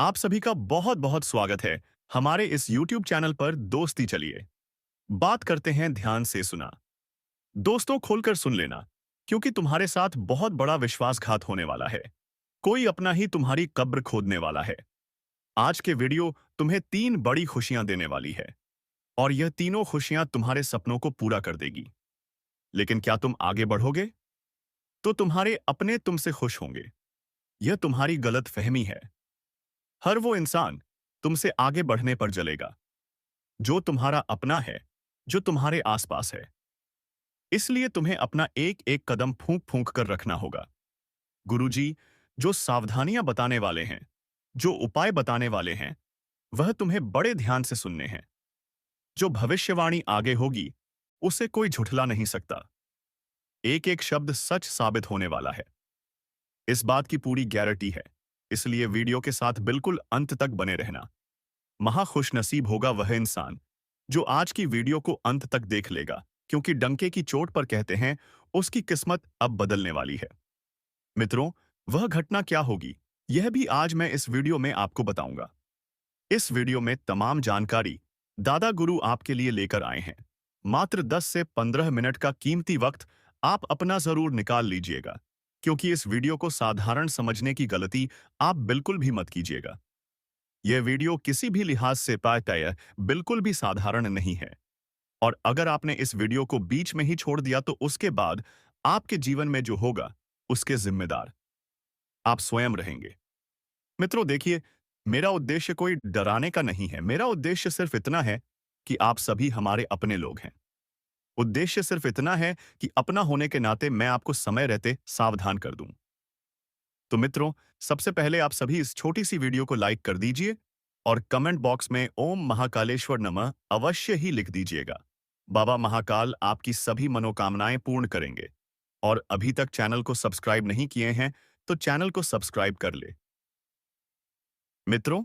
आप सभी का बहुत बहुत स्वागत है हमारे इस YouTube चैनल पर दोस्ती चलिए बात करते हैं ध्यान से सुना। दोस्तों खोलकर सुन लेना क्योंकि तुम्हारे साथ बहुत बड़ा विश्वासघात होने वाला है। कोई अपना ही तुम्हारी कब्र खोदने वाला है। आज के वीडियो तुम्हें 3 बड़ी खुशियां देने वाली है और यह तीनों खुशियां तुम्हारे सपनों को पूरा कर देगी। लेकिन क्या तुम आगे बढ़ोगे? तो तुम्हारे अपने तुमसे खुश होंगे। यह तुम्हारी गलत फहमी है। हर वो इंसान तुमसे आगे बढ़ने पर जलेगा जो तुम्हारा अपना है, जो तुम्हारे आसपास है। इसलिए तुम्हें अपना एक एक कदम फूंक फूंक कर रखना होगा। गुरुजी जो सावधानियां बताने वाले हैं, जो उपाय बताने वाले हैं, वह तुम्हें बड़े ध्यान से सुनने हैं। जो भविष्यवाणी आगे होगी उसे कोई झुठला नहीं सकता। एक एक शब्द सच साबित होने वाला है। इस बात की पूरी गारंटी है। इसलिए वीडियो के साथ बिल्कुल अंत तक बने रहना। महाखुशनसीब होगा वह इंसान जो आज की वीडियो को अंत तक देख लेगा, क्योंकि डंके की चोट पर कहते हैं उसकी किस्मत अब बदलने वाली है। मित्रों, वह घटना क्या होगी यह भी आज मैं इस वीडियो में आपको बताऊंगा। इस वीडियो में तमाम जानकारी दादा गुरु आपके लिए लेकर आए हैं। मात्र 10 से 15 मिनट का कीमती वक्त आप अपना जरूर निकाल लीजिएगा, क्योंकि इस वीडियो को साधारण समझने की गलती आप बिल्कुल भी मत कीजिएगा। यह वीडियो किसी भी लिहाज से पाया बिल्कुल भी साधारण नहीं है। और अगर आपने इस वीडियो को बीच में ही छोड़ दिया तो उसके बाद आपके जीवन में जो होगा उसके जिम्मेदार आप स्वयं रहेंगे। मित्रों देखिए, मेरा उद्देश्य कोई डराने का नहीं है। मेरा उद्देश्य सिर्फ इतना है कि आप सभी हमारे अपने लोग हैं। उद्देश्य सिर्फ इतना है कि अपना होने के नाते मैं आपको समय रहते सावधान कर दूं। तो मित्रों, सबसे पहले आप सभी इस छोटी सी वीडियो को लाइक कर दीजिए और कमेंट बॉक्स में ओम महाकालेश्वर नमः अवश्य ही लिख दीजिएगा। बाबा महाकाल आपकी सभी मनोकामनाएं पूर्ण करेंगे। और अभी तक चैनल को सब्सक्राइब नहीं किए हैं तो चैनल को सब्सक्राइब कर ले। मित्रों,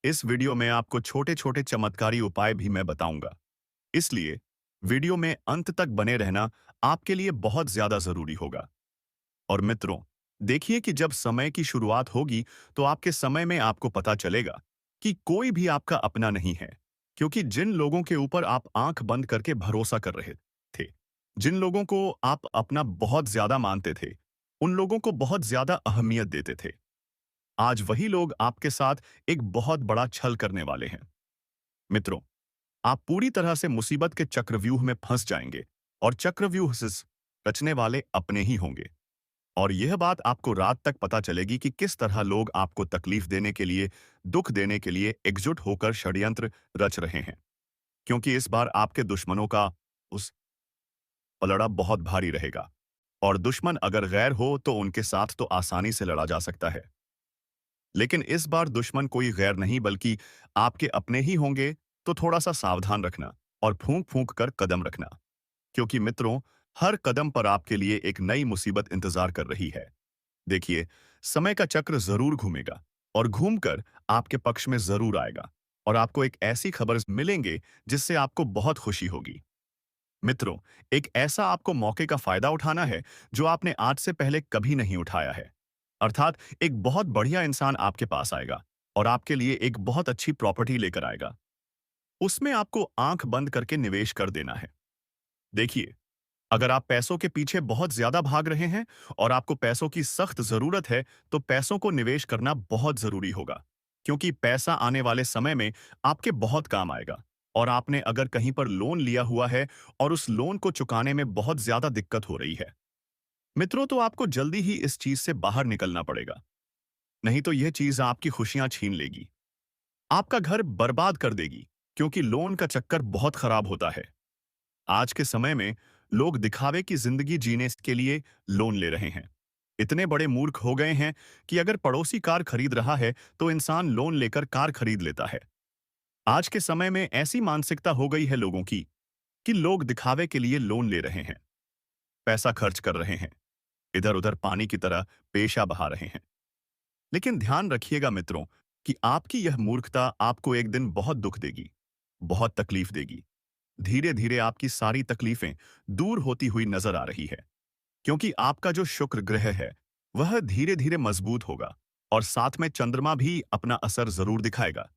इस वीडियो में आपको छोटे छोटे चमत्कारी उपाय भी मैं बताऊंगा। इसलिए वीडियो में अंत तक बने रहना आपके लिए बहुत ज्यादा जरूरी होगा। और मित्रों, देखिए कि जब समय की शुरुआत होगी तो आपके समय में आपको पता चलेगा कि कोई भी आपका अपना नहीं है, क्योंकि जिन लोगों के ऊपर आप आंख बंद करके भरोसा कर रहे थे, जिन लोगों को आप अपना बहुत ज्यादा मानते थे, उन लोगों को बहुत ज्यादा अहमियत देते थे, आज वही लोग आपके साथ एक बहुत बड़ा छल करने वाले हैं। मित्रों, आप पूरी तरह से मुसीबत के चक्रव्यूह में फंस जाएंगे और चक्रव्यूह से रचने वाले अपने ही होंगे। और यह बात आपको रात तक पता चलेगी कि किस तरह लोग आपको तकलीफ देने के लिए, दुख देने के लिए एकजुट होकर षड्यंत्र रच रहे हैं। क्योंकि इस बार आपके दुश्मनों का उस पलड़ा बहुत भारी रहेगा। और दुश्मन अगर गैर हो तो उनके साथ तो आसानी से लड़ा जा सकता है। लेकिन इस बार दुश्मन कोई गैर नहीं बल्कि आपके अपने ही होंगे। तो थोड़ा सा सावधान रखना और फूंक फूंक कर कदम रखना, क्योंकि मित्रों, हर कदम पर आपके लिए एक नई मुसीबत इंतजार कर रही है। देखिए, समय का चक्र जरूर घूमेगा और घूमकर आपके पक्ष में जरूर आएगा और आपको एक ऐसी खबर मिलेंगे जिससे आपको बहुत खुशी होगी। मित्रों, एक ऐसा आपको मौके का फायदा उठाना है जो आपने आज से पहले कभी नहीं उठाया है। अर्थात एक बहुत बढ़िया इंसान आपके पास आएगा और आपके लिए एक बहुत अच्छी प्रॉपर्टी लेकर आएगा। उसमें आपको आंख बंद करके निवेश कर देना है। देखिए, अगर आप पैसों के पीछे बहुत ज्यादा भाग रहे हैं और आपको पैसों की सख्त जरूरत है, तो पैसों को निवेश करना बहुत जरूरी होगा, क्योंकि पैसा आने वाले समय में आपके बहुत काम आएगा। और आपने अगर कहीं पर लोन लिया हुआ है और उस लोन को चुकाने में बहुत ज्यादा दिक्कत हो रही है, मित्रों, तो आपको जल्दी ही इस चीज से बाहर निकलना पड़ेगा। नहीं तो यह चीज आपकी खुशियां छीन लेगी, आपका घर बर्बाद कर देगी, क्योंकि लोन का चक्कर बहुत खराब होता है। आज के समय में लोग दिखावे की जिंदगी जीने के लिए लोन ले रहे हैं। इतने बड़े मूर्ख हो गए हैं कि अगर पड़ोसी कार खरीद रहा है तो इंसान लोन लेकर कार खरीद लेता है। आज के समय में ऐसी मानसिकता हो गई है लोगों की कि लोग दिखावे के लिए लोन ले रहे हैं, पैसा खर्च कर रहे हैं, इधर उधर पानी की तरह पेशा बहा रहे हैं। लेकिन ध्यान रखिएगा मित्रों कि आपकी यह मूर्खता आपको एक दिन बहुत दुख देगी, बहुत तकलीफ देगी। धीरे धीरे आपकी सारी तकलीफें दूर होती हुई नजर आ रही है, क्योंकि आपका जो शुक्र ग्रह है वह धीरे धीरे मजबूत होगा और साथ में चंद्रमा भी अपना असर जरूर दिखाएगा।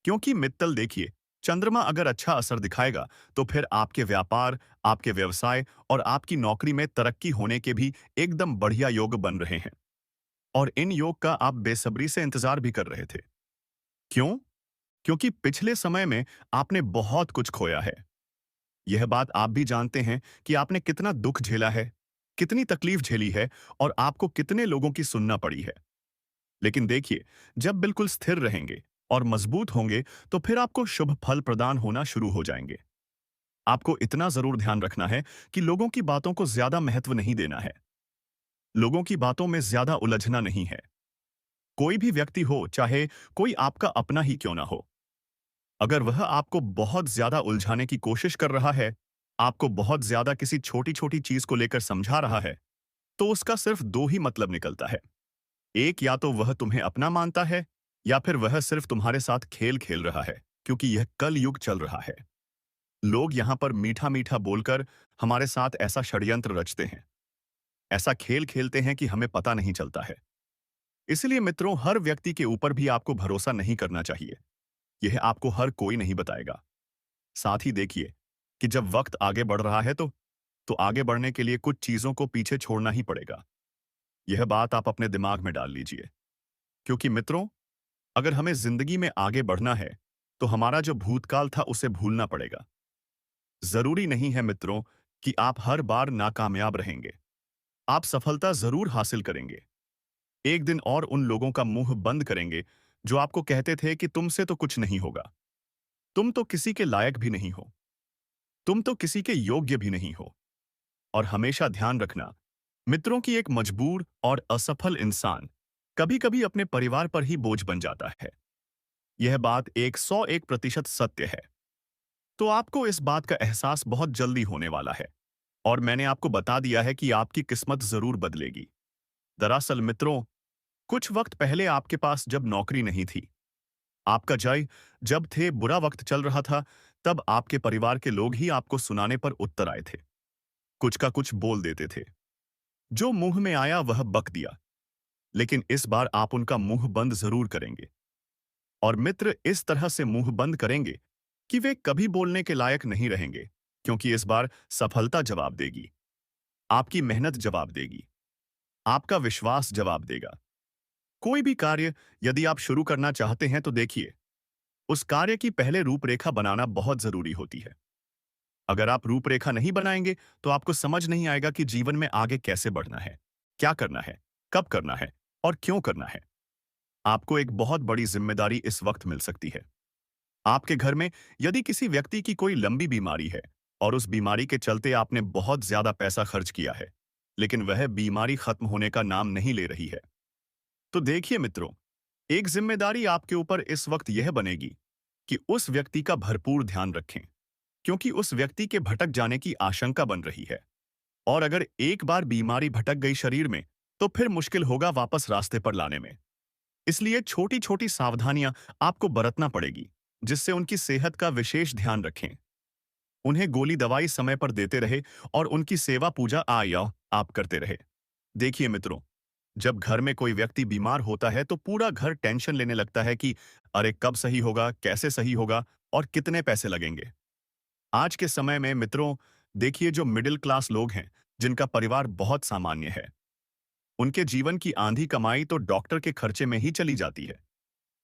क्योंकि मित्तल देखिए, चंद्रमा अगर अच्छा असर दिखाएगा तो फिर आपके व्यापार, आपके व्यवसाय और आपकी नौकरी में तरक्की होने के भी एकदम बढ़िया योग बन रहे हैं। और इन योग का आप बेसब्री से इंतजार भी कर रहे थे। क्यों? क्योंकि पिछले समय में आपने बहुत कुछ खोया है। यह बात आप भी जानते हैं कि आपने कितना दुख झेला है, कितनी तकलीफ झेली है और आपको कितने लोगों की सुनना पड़ी है। लेकिन देखिए, जब बिल्कुल स्थिर रहेंगे और मजबूत होंगे तो फिर आपको शुभ फल प्रदान होना शुरू हो जाएंगे। आपको इतना जरूर ध्यान रखना है कि लोगों की बातों को ज्यादा महत्व नहीं देना है। लोगों की बातों में ज्यादा उलझना नहीं है। कोई भी व्यक्ति हो, चाहे कोई आपका अपना ही क्यों ना हो, अगर वह आपको बहुत ज्यादा उलझाने की कोशिश कर रहा है, आपको बहुत ज्यादा किसी छोटी-छोटी चीज को लेकर समझा रहा है, तो उसका सिर्फ दो ही मतलब निकलता है। एक, या तो वह तुम्हें अपना मानता है, या फिर वह सिर्फ तुम्हारे साथ खेल खेल रहा है, क्योंकि यह कल युग चल रहा है। लोग यहाँ पर मीठा-मीठा बोलकर हमारे साथ ऐसा षड्यंत्र रचते हैं, ऐसा खेल खेलते हैं कि हमें पता नहीं चलता है। इसलिए मित्रों, हर व्यक्ति के ऊपर भी आपको भरोसा नहीं करना चाहिए। यह आपको हर कोई नहीं बताएगा। साथ ही देखिए कि जब वक्त आगे बढ़ रहा है तो आगे बढ़ने के लिए कुछ चीजों को पीछे छोड़ना ही पड़ेगा। यह बात आप अपने दिमाग में डाल लीजिए। क्योंकि मित्रों, अगर हमें जिंदगी में आगे बढ़ना है तो हमारा जो भूतकाल था उसे भूलना पड़ेगा। जरूरी नहीं है मित्रों कि आप हर बार नाकामयाब रहेंगे। आप सफलता जरूर हासिल करेंगे। एक दिन और उन लोगों का मुंह बंद करेंगे जो आपको कहते थे कि तुमसे तो कुछ नहीं होगा, तुम तो किसी के लायक भी नहीं हो, तुम तो किसी के योग्य भी नहीं हो। और हमेशा ध्यान रखना मित्रों की, एक मजबूर और असफल इंसान कभी-कभी अपने परिवार पर ही बोझ बन जाता है। यह बात 101% सत्य है। तो आपको इस बात का एहसास बहुत जल्दी होने वाला है। और मैंने आपको बता दिया है कि आपकी किस्मत जरूर बदलेगी। दरअसल मित्रों, कुछ वक्त पहले आपके पास जब नौकरी नहीं थी, आपका जय जब थे बुरा वक्त चल रहा था, तब आपके परिवार के लोग ही आपको सुनाने पर उत्तर आए थे। कुछ का कुछ बोल देते थे। जो मुंह में आया वह बक दिया। लेकिन इस बार आप उनका मुंह बंद जरूर करेंगे। और मित्र इस तरह से मुंह बंद करेंगे कि वे कभी बोलने के लायक नहीं रहेंगे। क्योंकि इस बार सफलता जवाब देगी, आपकी मेहनत जवाब देगी, आपका विश्वास जवाब देगा। कोई भी कार्य यदि आप शुरू करना चाहते हैं तो देखिए, उस कार्य की पहले रूपरेखा बनाना बहुत जरूरी होती है। अगर आप रूपरेखा नहीं बनाएंगे तो आपको समझ नहीं आएगा कि जीवन में आगे कैसे बढ़ना है, क्या करना है, कब करना है और क्यों करना है। आपको एक बहुत बड़ी जिम्मेदारी इस वक्त मिल सकती है। आपके घर में यदि किसी व्यक्ति की कोई लंबी बीमारी है और उस बीमारी के चलते आपने बहुत ज्यादा पैसा खर्च किया है, लेकिन वह बीमारी खत्म होने का नाम नहीं ले रही है, तो देखिए मित्रों, एक जिम्मेदारी आपके ऊपर इस वक्त यह बनेगी कि उस व्यक्ति का भरपूर ध्यान रखें। क्योंकि उस व्यक्ति के भटक जाने की आशंका बन रही है। और अगर एक बार बीमारी भटक गई शरीर में, तो फिर मुश्किल होगा वापस रास्ते पर लाने में। इसलिए छोटी छोटी सावधानियां आपको बरतना पड़ेगी, जिससे उनकी सेहत का विशेष ध्यान रखें। उन्हें गोली दवाई समय पर देते रहे और उनकी सेवा पूजा आया आप करते रहे। देखिए मित्रों, जब घर में कोई व्यक्ति बीमार होता है तो पूरा घर टेंशन लेने लगता है कि अरे कब सही होगा, कैसे सही होगा और कितने पैसे लगेंगे। आज के समय में मित्रों, देखिए जो मिडिल क्लास लोग हैं, जिनका परिवार बहुत सामान्य है, उनके जीवन की आंधी कमाई तो डॉक्टर के खर्चे में ही चली जाती है।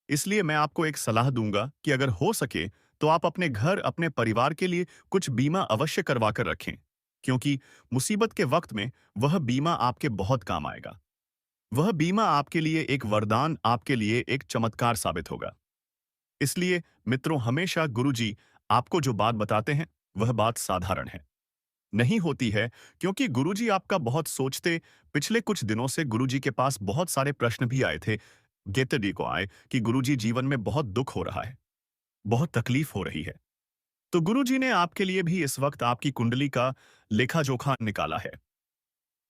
इसलिए मैं आपको एक सलाह दूंगा कि अगर हो सके तो आप अपने घर, अपने परिवार के लिए कुछ बीमा अवश्य करवा कर रखें। क्योंकि मुसीबत के वक्त में वह बीमा आपके बहुत काम आएगा। वह बीमा आपके लिए एक वरदान, आपके लिए एक चमत्कार साबित होगा। इसलिए मित्रों, हमेशा गुरुजी आपको जो बात बताते हैं वह बात साधारण है नहीं होती है। क्योंकि गुरुजी आपका बहुत सोचते। पिछले कुछ दिनों से गुरुजी के पास बहुत सारे प्रश्न भी आए थे। गेतडी को आए कि गुरुजी, जीवन में बहुत दुख हो रहा है, बहुत तकलीफ हो रही है। तो गुरुजी ने आपके लिए भी इस वक्त आपकी कुंडली का लेखा जोखा निकाला है।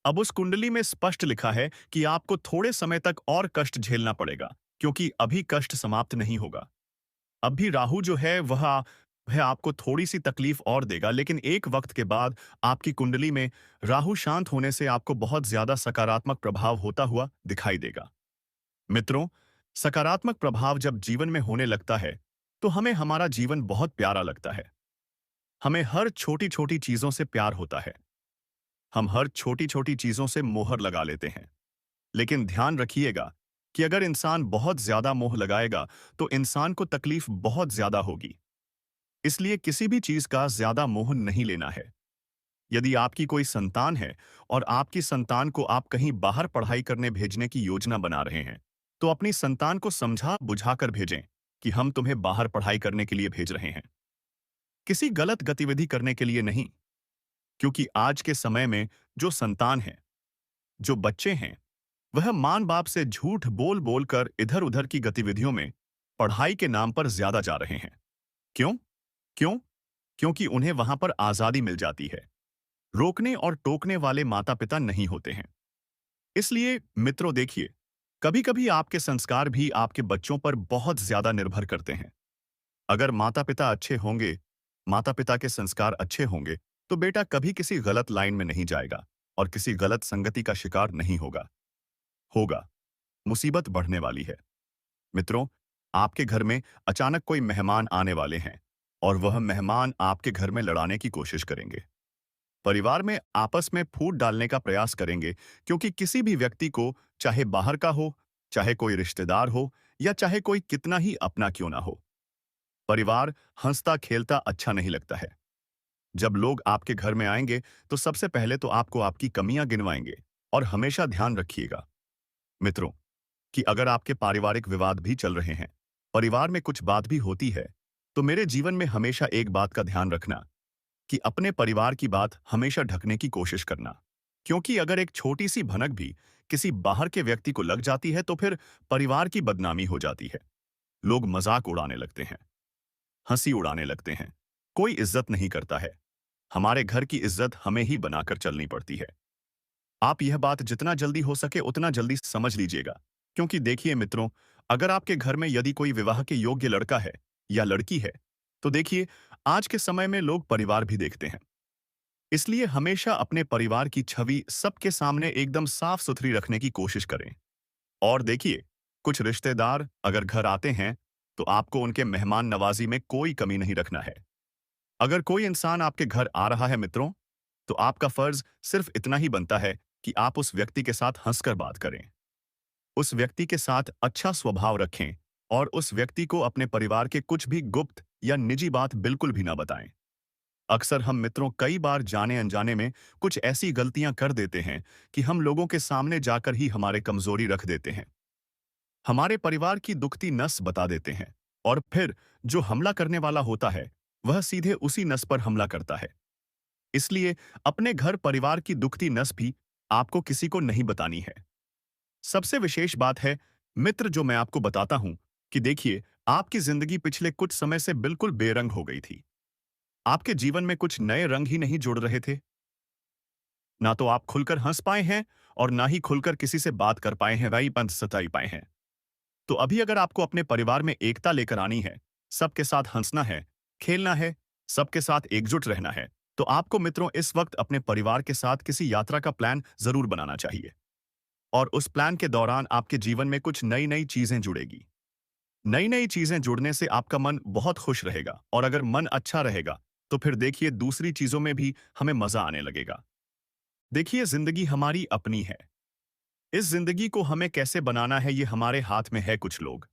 अब उस कुंडली में स्पष्ट लिखा है कि आपको थोड़े समय तक और कष्ट झेलना पड़ेगा, क्योंकि अभी कष्ट समाप्त नहीं होगा। अब भी राहु जो है वह आपको थोड़ी सी तकलीफ और देगा, लेकिन एक वक्त के बाद आपकी कुंडली में राहु शांत होने से आपको बहुत ज्यादा सकारात्मक प्रभाव होता हुआ दिखाई देगा। मित्रों, सकारात्मक प्रभाव जब जीवन में होने लगता है, तो हमें हमारा जीवन बहुत प्यारा लगता है। हमें हर छोटी-छोटी चीजों से प्यार होता है। हम हर छोटी-छोटी चीजों से मोहर लगा लेते हैं। लेकिन ध्यान रखिएगा कि अगर इंसान बहुत ज्यादा मोह लगाएगा, तो इंसान को तकलीफ बहुत ज्यादा होगी। इसलिए किसी भी चीज का ज्यादा मोह नहीं लेना है। यदि आपकी कोई संतान है और आपकी संतान को आप कहीं बाहर पढ़ाई करने भेजने की योजना बना रहे हैं, तो अपनी संतान को समझा बुझाकर भेजें कि हम तुम्हें बाहर पढ़ाई करने के लिए भेज रहे हैं, किसी गलत गतिविधि करने के लिए नहीं। क्योंकि आज के समय में जो संतान है, जो बच्चे हैं, वह मां बाप से झूठ बोल बोल कर इधर उधर की गतिविधियों में पढ़ाई के नाम पर ज्यादा जा रहे हैं। क्यों? क्यों? क्योंकि उन्हें वहां पर आजादी मिल जाती है। रोकने और टोकने वाले माता पिता नहीं होते हैं। इसलिए मित्रों देखिए, कभी कभी आपके संस्कार भी आपके बच्चों पर बहुत ज्यादा निर्भर करते हैं। अगर माता पिता अच्छे होंगे, माता पिता के संस्कार अच्छे होंगे, तो बेटा कभी किसी गलत लाइन में नहीं जाएगा और किसी गलत संगति का शिकार नहीं होगा। होगा, मुसीबत बढ़ने वाली है। मित्रों, आपके घर में अचानक कोई मेहमान आने वाले हैं और वह मेहमान आपके घर में लड़ाने की कोशिश करेंगे। परिवार में आपस में फूट डालने का प्रयास करेंगे, क्योंकि किसी भी व्यक्ति को, चाहे बाहर का हो, चाहे कोई रिश्तेदार हो, या चाहे कोई कितना ही अपना क्यों ना हो, परिवार हंसता खेलता अच्छा नहीं लगता है। जब लोग आपके घर में आएंगे, तो सबसे पहले तो आपको आपकी कमियां गिनवाएंगे। और हमेशा ध्यान रखिएगा मित्रों, कि अगर आपके पारिवारिक विवाद भी चल रहे हैं, परिवार में कुछ बात भी होती है, तो मेरे जीवन में हमेशा एक बात का ध्यान रखना कि अपने परिवार की बात हमेशा ढकने की कोशिश करना। क्योंकि अगर एक छोटी सी भनक भी किसी बाहर के व्यक्ति को लग जाती है, तो फिर परिवार की बदनामी हो जाती है। लोग मजाक उड़ाने लगते हैं, हंसी उड़ाने लगते हैं। कोई इज्जत नहीं करता है। हमारे घर की इज्जत हमें ही बनाकर चलनी पड़ती है। आप यह बात जितना जल्दी हो सके उतना जल्दी समझ लीजिएगा। क्योंकि देखिए मित्रों, अगर आपके घर में यदि कोई विवाह के योग्य लड़का है या लड़की है, तो देखिए, आज के समय में लोग परिवार भी देखते हैं। इसलिए हमेशा अपने परिवार की छवि सबके सामने एकदम साफ सुथरी रखने की कोशिश करें। और देखिए, कुछ रिश्तेदार अगर घर आते हैं, तो आपको उनके मेहमान नवाजी में कोई कमी नहीं रखना है। अगर कोई इंसान आपके घर आ रहा है मित्रों, तो आपका फर्ज सिर्फ इतना ही बनता है कि आप उस व्यक्ति के साथ हंसकर बात करें, उस व्यक्ति के साथ अच्छा स्वभाव रखें और उस व्यक्ति को अपने परिवार के कुछ भी गुप्त या निजी बात बिल्कुल भी ना बताएं। अक्सर हम मित्रों कई बार जाने अनजाने में कुछ ऐसी गलतियां कर देते हैं कि हम लोगों के सामने जाकर ही हमारे कमजोरी रख देते हैं, हमारे परिवार की दुखती नस बता देते हैं, और फिर जो हमला करने वाला होता है, वह सीधे उसी नस पर हमला करता है। इसलिए अपने घर परिवार की दुखती नस भी आपको किसी को नहीं बतानी है। सबसे विशेष बात है मित्र, जो मैं आपको बताता हूं, कि देखिए, आपकी जिंदगी पिछले कुछ समय से बिल्कुल बेरंग हो गई थी। आपके जीवन में कुछ नए रंग ही नहीं जुड़ रहे थे। ना तो आप खुलकर हंस पाए हैं और ना ही खुलकर किसी से बात कर पाए हैं, वही पंथ सताई पाए हैं। तो अभी अगर आपको अपने परिवार में एकता लेकर आनी है, सबके साथ हंसना है, खेलना है, सबके साथ एकजुट रहना है, तो आपको मित्रों इस वक्त अपने परिवार के साथ किसी यात्रा का प्लान जरूर बनाना चाहिए। और उस प्लान के दौरान आपके जीवन में कुछ नई नई चीजें जुड़ेगी। नई नई चीजें जुड़ने से आपका मन बहुत खुश रहेगा, और अगर मन अच्छा रहेगा, तो फिर देखिए दूसरी चीजों में भी हमें मजा आने लगेगा। देखिए, जिंदगी हमारी अपनी है। इस जिंदगी को हमें कैसे बनाना है, ये हमारे हाथ में है। कुछ लोग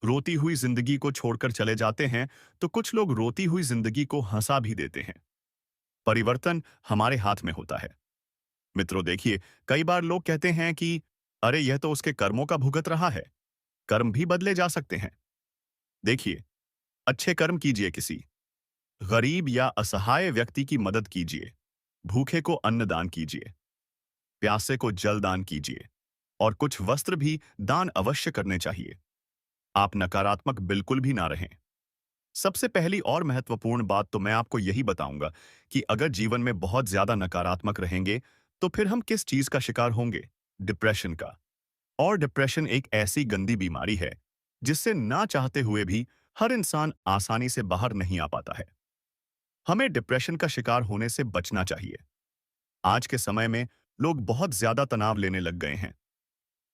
रोती हुई जिंदगी को छोड़कर चले जाते हैं, तो कुछ लोग रोती हुई जिंदगी को हंसा भी देते हैं। परिवर्तन हमारे हाथ में होता है। मित्रों देखिए, कई बार लोग कहते हैं कि अरे यह तो उसके कर्मों का भुगत रहा है। कर्म भी बदले जा सकते हैं। देखिए, अच्छे कर्म कीजिए, किसी गरीब या असहाय व्यक्ति की मदद कीजिए, भूखे को अन्न दान कीजिए, प्यासे को जल दान कीजिए, और कुछ वस्त्र भी दान अवश्य करने चाहिए। आप नकारात्मक बिल्कुल भी ना रहें। सबसे पहली और महत्वपूर्ण बात तो मैं आपको यही बताऊंगा कि अगर जीवन में बहुत ज्यादा नकारात्मक रहेंगे, तो फिर हम किस चीज का शिकार होंगे? डिप्रेशन का। और डिप्रेशन एक ऐसी गंदी बीमारी है जिससे ना चाहते हुए भी हर इंसान आसानी से बाहर नहीं आ पाता है। हमें डिप्रेशन का शिकार होने से बचना चाहिए। आज के समय में लोग बहुत ज्यादा तनाव लेने लग गए हैं।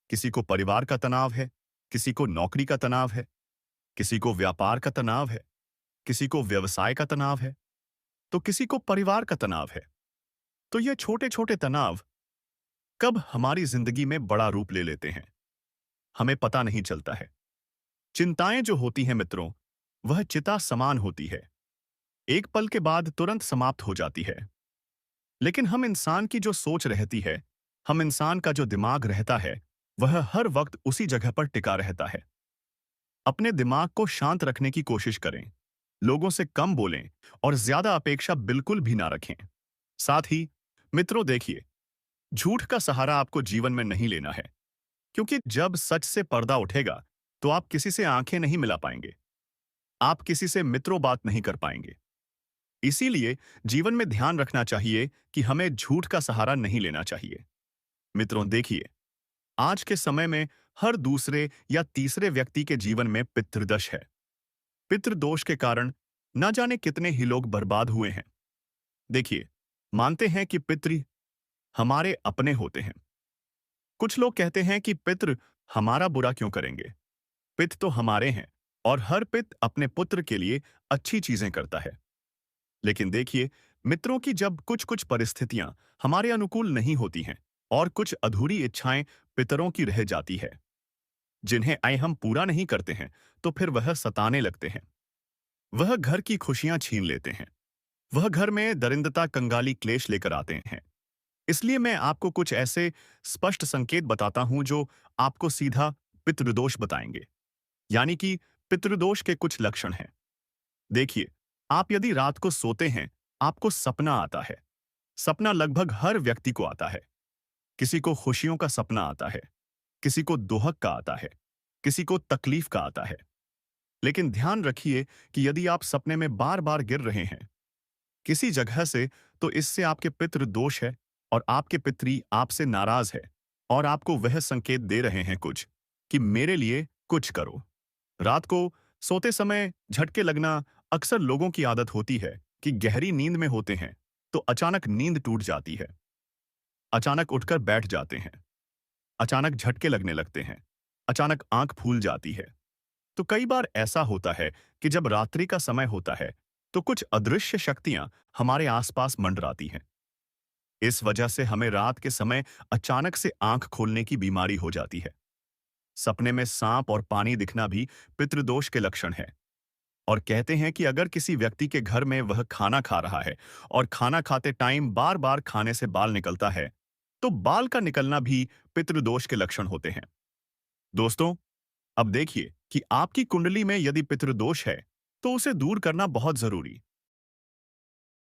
किसी को परिवार का तनाव है, किसी को नौकरी का तनाव है, किसी को व्यापार का तनाव है, किसी को व्यवसाय का तनाव है, तो किसी को परिवार का तनाव है। तो ये छोटे-छोटे तनाव कब हमारी जिंदगी में बड़ा रूप ले लेते हैं, हमें पता नहीं चलता है। चिंताएं जो होती हैं मित्रों, वह चिता समान होती है। एक पल के बाद तुरंत समाप्त हो जाती है। लेकिन हम इंसान की जो सोच रहती है, हम इंसान का जो दिमाग रहता है, वह हर वक्त उसी जगह पर टिका रहता है। अपने दिमाग को शांत रखने की कोशिश करें। लोगों से कम बोलें और ज्यादा अपेक्षा बिल्कुल भी ना रखें। साथ ही मित्रों देखिए, झूठ का सहारा आपको जीवन में नहीं लेना है, क्योंकि जब सच से पर्दा उठेगा, तो आप किसी से आंखें नहीं मिला पाएंगे। आप किसी से मित्रों बात नहीं कर पाएंगे। इसीलिए जीवन में ध्यान रखना चाहिए कि हमें झूठ का सहारा नहीं लेना चाहिए। मित्रों देखिए, आज के समय में हर दूसरे या तीसरे व्यक्ति के जीवन में पितृदोष है। पितृदोष के कारण न जाने कितने ही लोग बर्बाद हुए हैं। देखिए, मानते हैं कि पितृ हमारे अपने होते हैं। कुछ लोग कहते हैं कि पितृ हमारा बुरा क्यों करेंगे, पित तो हमारे हैं और हर पित अपने पुत्र के लिए अच्छी चीजें करता है। लेकिन देखिए मित्रों की जब कुछ कुछ परिस्थितियां हमारे अनुकूल नहीं होती हैं और कुछ अधूरी इच्छाएं पितरों की रह जाती है, जिन्हें आए हम पूरा नहीं करते हैं, तो फिर वह सताने लगते हैं। वह घर की खुशियां छीन लेते हैं। वह घर में दरिंदता कंगाली क्लेश लेकर आते हैं। इसलिए मैं आपको कुछ ऐसे स्पष्ट संकेत बताता हूं जो आपको सीधा पितृदोष बताएंगे। यानी कि पितृदोष के कुछ लक्षण हैं। देखिए, आप यदि रात को सोते हैं, आपको सपना आता है। सपना लगभग हर व्यक्ति को आता है। किसी को खुशियों का सपना आता है, किसी को दोहक का आता है, किसी को तकलीफ का आता है। लेकिन ध्यान रखिए कि यदि आप सपने में बार बार गिर रहे हैं किसी जगह से, तो इससे आपके पितृ दोष है और आपके पितरी आपसे नाराज है और आपको वह संकेत दे रहे हैं कुछ कि मेरे लिए कुछ करो। रात को सोते समय झटके लगना अक्सर लोगों की आदत होती है कि गहरी नींद में होते हैं तो अचानक नींद टूट जाती है। अचानक उठकर बैठ जाते हैं। अचानक झटके लगने लगते हैं। अचानक आंख फूल जाती है। तो कई बार ऐसा होता है कि जब रात्रि का समय होता है, तो कुछ अदृश्य शक्तियां हमारे आसपास मंडराती हैं। इस वजह से हमें रात के समय अचानक से आंख खोलने की बीमारी हो जाती है। सपने में सांप और पानी दिखना भी पितृदोष के लक्षण है। और कहते हैं कि अगर किसी व्यक्ति के घर में वह खाना खा रहा है और खाना खाते टाइम बार बार खाने से बाल निकलता है, तो बाल का निकलना भी पितृदोष के लक्षण होते हैं। दोस्तों, अब देखिए कि आपकी कुंडली में यदि पितृदोष है, तो उसे दूर करना बहुत जरूरी